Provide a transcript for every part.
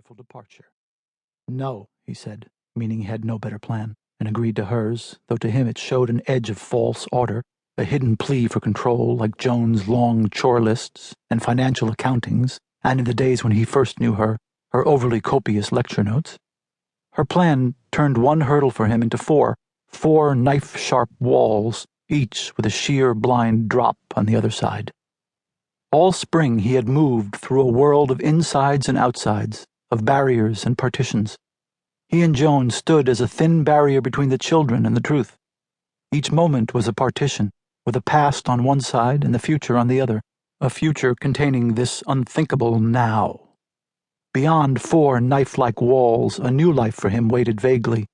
wonderful departure. No, he said, meaning he had no better plan, and agreed to hers, though to him it showed an edge of false order, a hidden plea for control like Joan's long chore lists and financial accountings, and in the days when he first knew her, her overly copious lecture notes. Her plan turned one hurdle for him into four knife-sharp walls, each with a sheer blind drop on the other side. All spring he had moved through a world of insides and outsides, of barriers and partitions. He and Joan stood as a thin barrier between the children and the truth. Each moment was a partition, with a past on one side and the future on the other, a future containing this unthinkable now. Beyond four knife-like walls, a new life for him waited vaguely.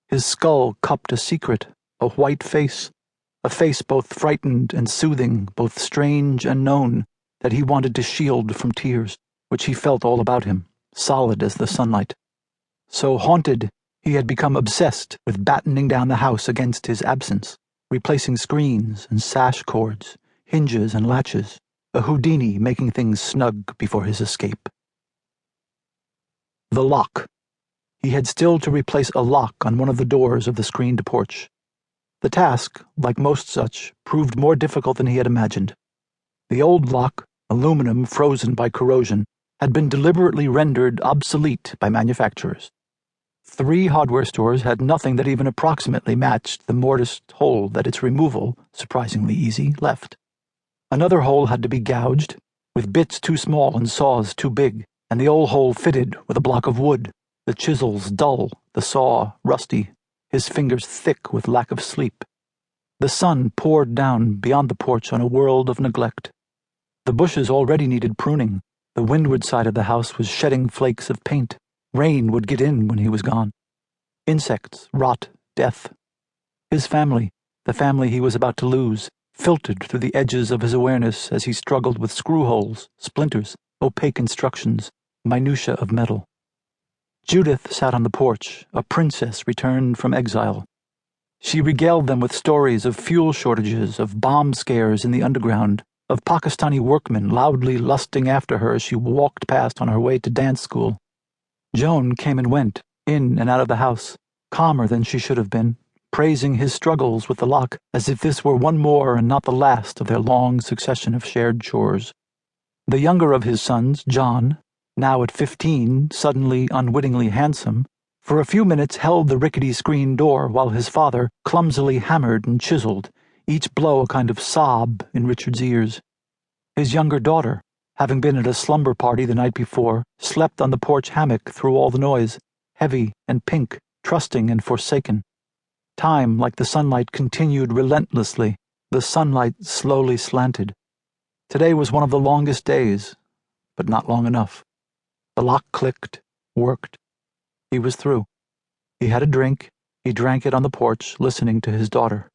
His skull cupped a secret, a white face, a face both frightened and soothing, both strange and known, that he wanted to shield from tears, which he felt all about him, solid as the sunlight. So haunted, he had become obsessed with battening down the house against his absence, replacing screens and sash cords, hinges and latches, a Houdini making things snug before his escape. The lock. He had still to replace a lock on one of the doors of the screened porch. The task, like most such, proved more difficult than he had imagined. The old lock, aluminum frozen by corrosion, had been deliberately rendered obsolete by manufacturers. 3 hardware stores had nothing that even approximately matched the mortised hole that its removal, surprisingly easy, left. Another hole had to be gouged, with bits too small and saws too big, and the old hole fitted with a block of wood, the chisels dull, the saw rusty, his fingers thick with lack of sleep. The sun poured down beyond the porch on a world of neglect. The bushes already needed pruning. The windward side of the house was shedding flakes of paint. Rain would get in when he was gone. Insects, rot, death. His family, the family he was about to lose, filtered through the edges of his awareness as he struggled with screw holes, splinters, opaque instructions, minutiae of metal. Judith sat on the porch, a princess returned from exile. She regaled them with stories of fuel shortages, of bomb scares in the underground, of Pakistani workmen loudly lusting after her as she walked past on her way to dance school. Joan came and went, in and out of the house, calmer than she should have been, praising his struggles with the lock as if this were one more and not the last of their long succession of shared chores. The younger of his sons, John, now at 15, suddenly unwittingly handsome, for a few minutes held the rickety screen door while his father clumsily hammered and chiseled, each blow a kind of sob in Richard's ears. His younger daughter, having been at a slumber party the night before, slept on the porch hammock through all the noise, heavy and pink, trusting and forsaken. Time, like the sunlight, continued relentlessly. The sunlight slowly slanted. Today was one of the longest days, but not long enough. The lock clicked, worked. He was through. He had a drink. He drank it on the porch, listening to his daughter.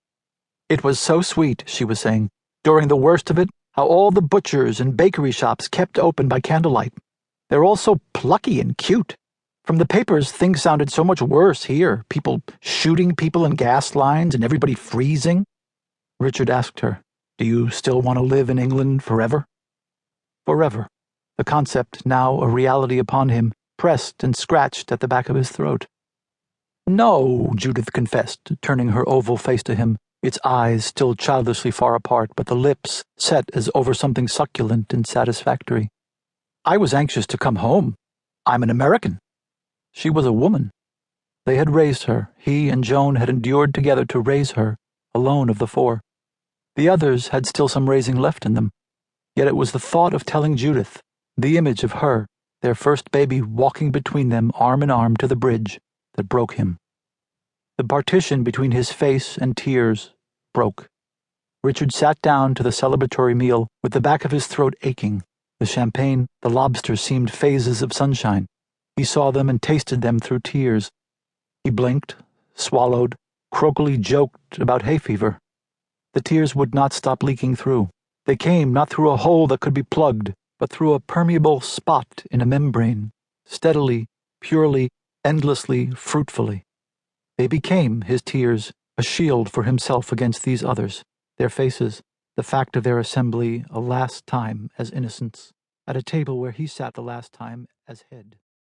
It was so sweet, she was saying, during the worst of it, how all the butchers and bakery shops kept open by candlelight. They're all so plucky and cute. From the papers, things sounded so much worse here, people shooting people in gas lines and everybody freezing. Richard asked her, "Do you still want to live in England forever?" Forever. The concept, now a reality upon him, pressed and scratched at the back of his throat. "No," Judith confessed, turning her oval face to him, its eyes still childishly far apart, but the lips set as over something succulent and satisfactory. "I was anxious to come home. I'm an American." She was a woman. They had raised her. He and Joan had endured together to raise her, alone of the 4. The others had still some raising left in them. Yet it was the thought of telling Judith, the image of her, their first baby walking between them arm in arm to the bridge, that broke him. The partition between his face and tears broke. Richard sat down to the celebratory meal with the back of his throat aching. The champagne, the lobster seemed phases of sunshine. He saw them and tasted them through tears. He blinked, swallowed, croakily joked about hay fever. The tears would not stop leaking through. They came not through a hole that could be plugged, but through a permeable spot in a membrane, steadily, purely, endlessly, fruitfully. They became, his tears, a shield for himself against these others, their faces, the fact of their assembly a last time as innocents, at a table where he sat the last time as head.